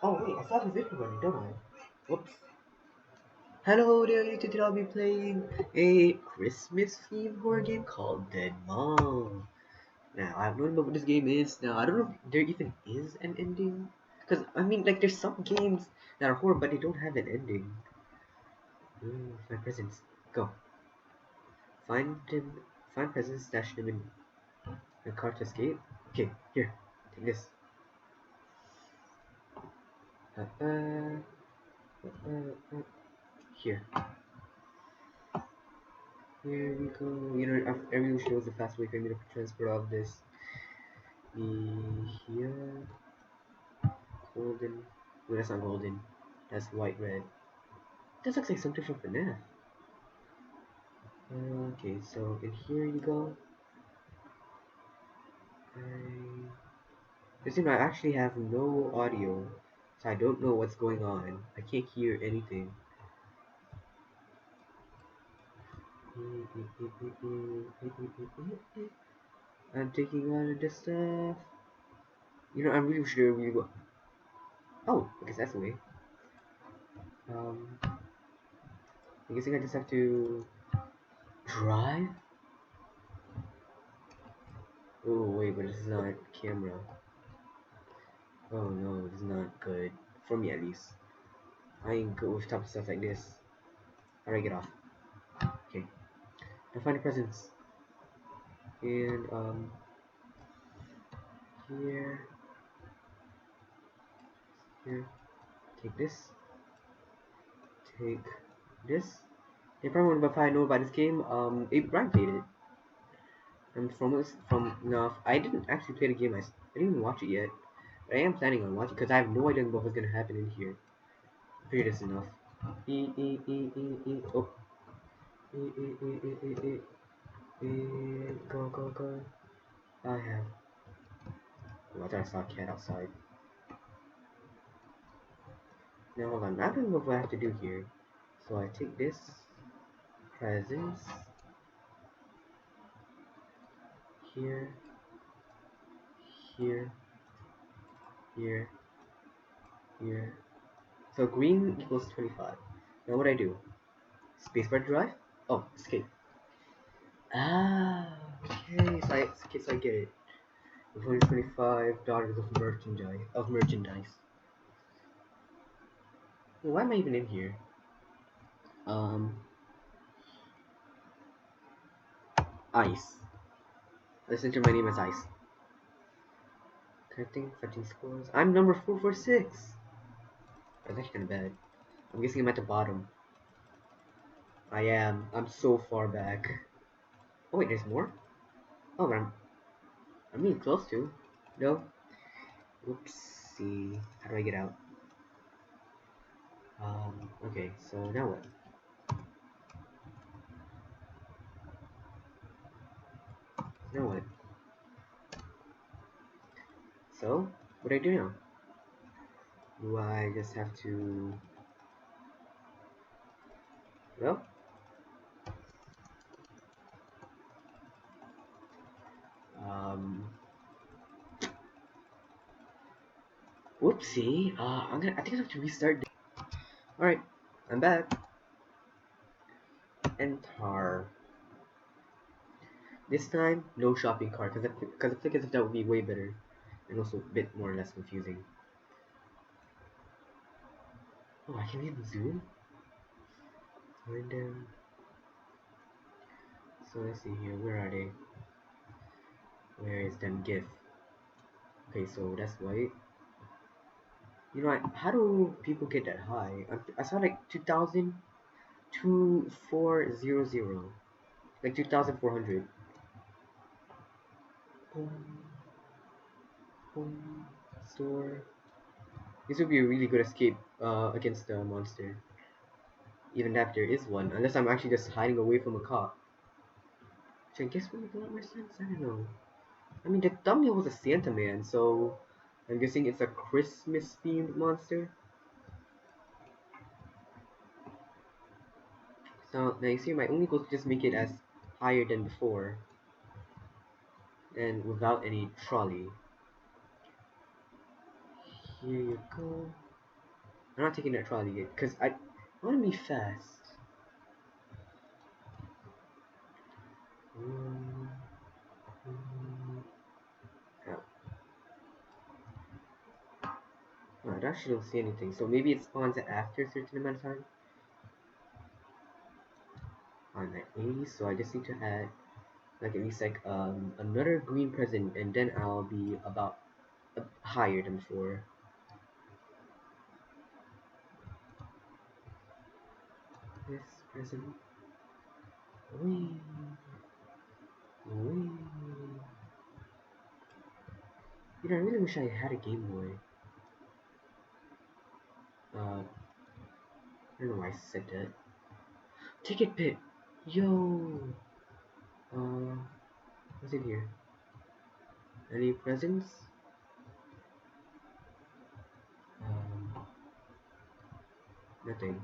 Oh wait, I saw the video running, don't I? Whoops. Hello there, today I'll be playing a Christmas themed horror game called Dead Mom. Now, I have no idea what this game is. Now, I don't know if there even is an ending. Because, I mean, like, there's some games that are horror, but they don't have an ending. Find presents. Go. Find them. Find presents, stash them in the car to escape. Okay, here. Take this. Uh, uh, here. Here we go. You know, everyone shows the fast way for me to transfer all of this. Here. Golden. No, that's not golden. That's white red. That looks like something from FNAF. Okay, so in here you go. It seems I actually have no audio, so I don't know what's going on. I can't hear anything. I'm taking all of this stuff. You know, I'm really sure we go. Oh, I guess that's the way. I'm guessing I just have to drive. Oh wait, but this is not camera. Oh no, this is not good for me at least. I ain't good with type of stuff like this. How do I get off? Okay, I find the presents and here, here. Take this. Take this. If anyone if I know about this game, it Brian played it. And from now, I didn't actually play the game. I didn't even watch it yet. But I am planning on watching because I have no idea what was gonna happen in here. I figured this enough. Oh. Go go go. I have. Oh, I thought I saw a cat outside. Now hold on. I don't know what I have to do here. So I take this presents here, here, here, here. So green equals 25. Now what do I do? Spacebar drive? Oh, escape. Ah, okay, so I get it. $125 of merchandise. Well, why am I even in here? Um, Ice. Let's enter my name as Ice. Fetching scores. I'm number 446. That's actually kind of bad. I'm guessing I'm at the bottom. I am. I'm so far back. Oh wait, there's more? Oh, but I'm really close to. No? Oopsie. How do I get out? Okay, so now what? Now what? So, what do I do now? Do I just have to... Well... Um... Whoopsie. I think I have to restart. Alright, I'm back. Enter. This time, no shopping cart, because I think as if that would be way better. And also a bit more or less confusing. Oh, I can even zoom? Find them. So let's see here, where are they? Where is them gift? Okay, so that's white. You know what, how do people get that high? I saw like 2,000, 2400. Like 2,400. Home, home, store. This would be a really good escape against the monster. Even if there is one, unless I'm actually just hiding away from a cop. Which I guess would make a lot more sense, I don't know. I mean, the thumbnail was a Santa man, so I'm guessing it's a Christmas themed monster. So now you see, my only goal is to just make it as higher than before, and without any trolley. Here you go. I'm not taking that trolley yet, because I want to be fast. Oh. Oh, I actually don't see anything, so maybe it spawns after a certain amount of time. I'm at 80, so I just need to add like at least like another green present, and then I'll be about higher than before. This present. Wee. Wee. You know, I really wish I had a Game Boy. I don't know why I said that. Ticket pit! Yo! What's in here? Any presents? Nothing.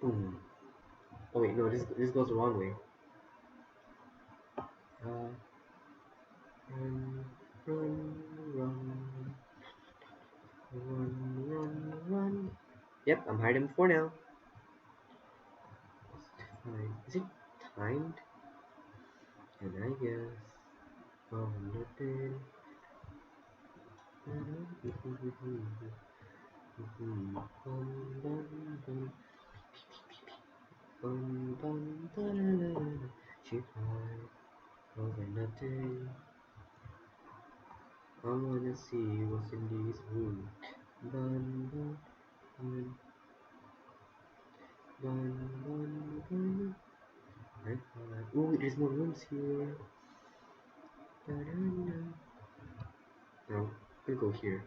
Boom. Oh wait, no, this goes the wrong way. Run, run, run. Run, run, run. Yep, I'm hiding before now. Is it timed? And I guess. Oh, nothing. She cried over nothing. I wanna see what's in these rooms. Bun, bun, bun, bun, bun, bun. I cried. Oh, there's more rooms here. No, I'm gonna go here.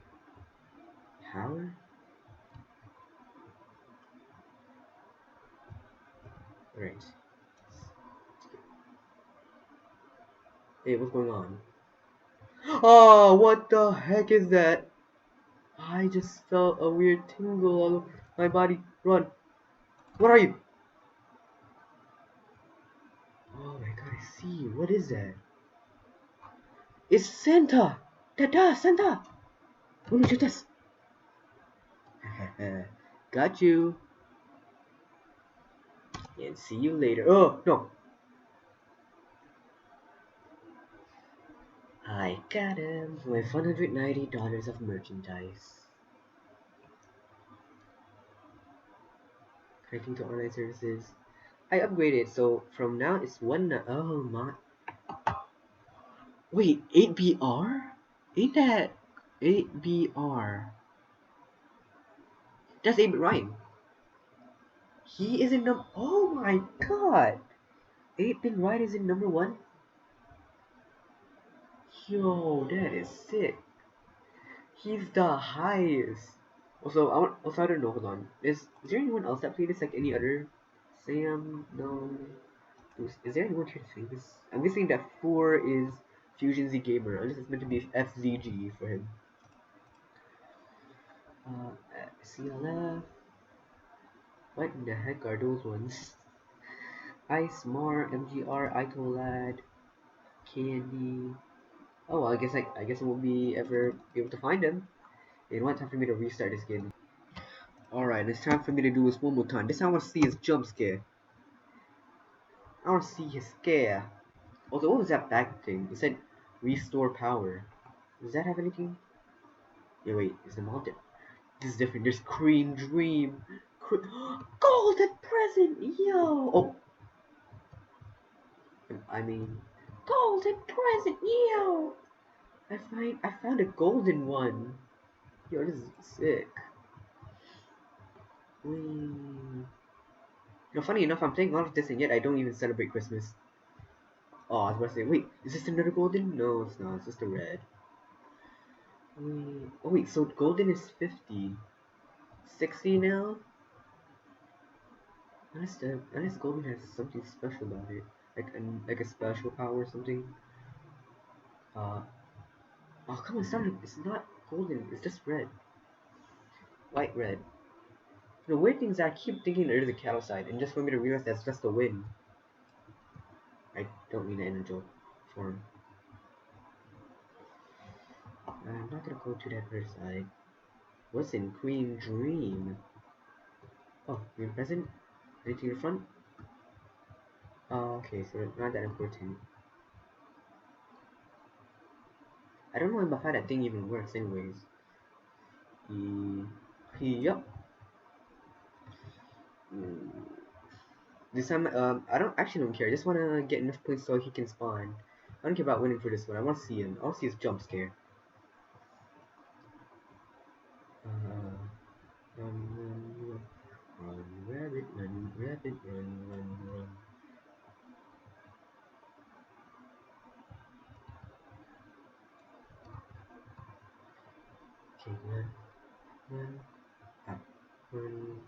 Power? Alright. Hey, what's going on? Oh, what the heck is that? I just felt a weird tingle all over my body. Run. What are you? Oh my god, I see. What is that? It's Santa! Tada, Santa! Oh no, shoot this! Got you. And see you later. Oh, no. I got him with $190 of merchandise. Connecting to online services. I upgraded, so from now it's one. Oh my. Wait, 8BR? Ain't that 8BR? That's 8-bit Ryan. He is in number. Oh my god! 8-bit Ryan is in number 1? Yo, that is sick. He's the highest. Also, I don't know. Hold on. Is there anyone else that played this like any other? Sam? No. Is there anyone here famous? I'm guessing that 4 is Fusion Z Gamer, unless it's meant to be FZG for him. CLF. What in the heck are those ones? Ice, Mar, MGR, Itolad, Candy. Oh, well, I guess I won't be ever be able to find them. You know what? Time for me to restart this game. Alright, it's time for me to do this one more time. This time I want to see his jump scare. I want to see his scare. Also, what was that back thing? It said restore power. Does that have anything? Yeah, wait, is the mountain? This is different. There's Cream Dream. Golden present! Yo! Oh! I mean, golden present! Yo! I found a golden one. Yo, this is sick. Whee. You know, funny enough, I'm playing all of this and yet I don't even celebrate Christmas. Oh, I was about to say, wait, is this another golden? No, it's not. It's just a red. Wait. Oh wait, so golden is 50. 60 now? Unless golden has something special about it. Like a special power or something. Oh come on, it's not golden, it's just red. White red. The weird thing is I keep thinking there is a cattle side, and just for me to realize that's just a win. I don't mean that in a joke form. I'm not gonna go to that other side. What's in Queen Dream? Oh, Queen Present? Anything in the front? Oh, okay, so not that important. I don't know how that thing even works anyways. Yup. This time, I don't care. I just wanna get enough points so he can spawn. I don't care about winning for this one. I wanna see him. I wanna see his jump scare. Run, rabbit, run, rabbit, run. Okay, run, up, run,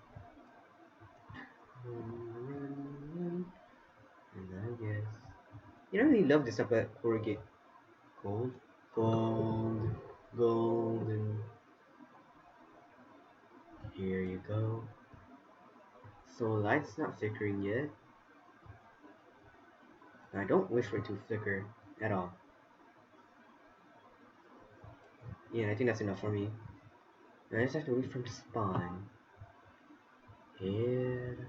run. And I guess you don't really love this type of horror game. Gold, golden. Here you go. So light's not flickering yet. I don't wish for it to flicker at all. Yeah, I think that's enough for me. I just have to wait for him to spawn. Here.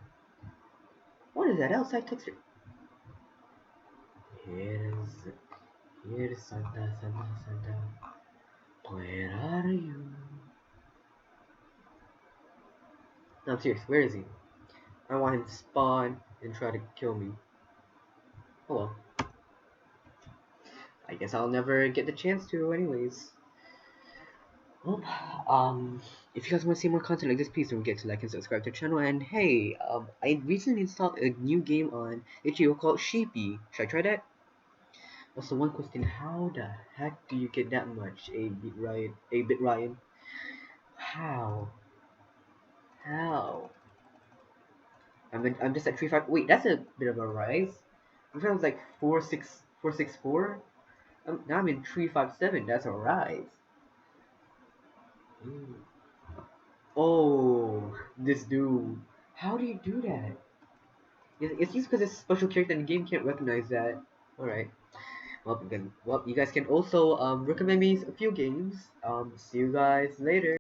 What is that outside texture? Here's Santa. Where are you? No, I'm serious. Where is he? I want him to spawn and try to kill me. Oh well. I guess I'll never get the chance to anyways. Well, if you guys want to see more content like this, please don't forget to like and subscribe to the channel. And hey, I recently installed a new game on itch.io called Sheepy. Should I try that? Also, one question: how the heck do you get that much? A-bit Ryan? How? How? I'm just at 3.5. Wait, that's a bit of a rise. Before I was like 4.64. Now I'm in 3.57. That's a rise. Mm. Oh, this dude. How do you do that? It's just because it's a special character and the game can't recognize that. Alright. Well, you guys can also recommend me a few games. See you guys later.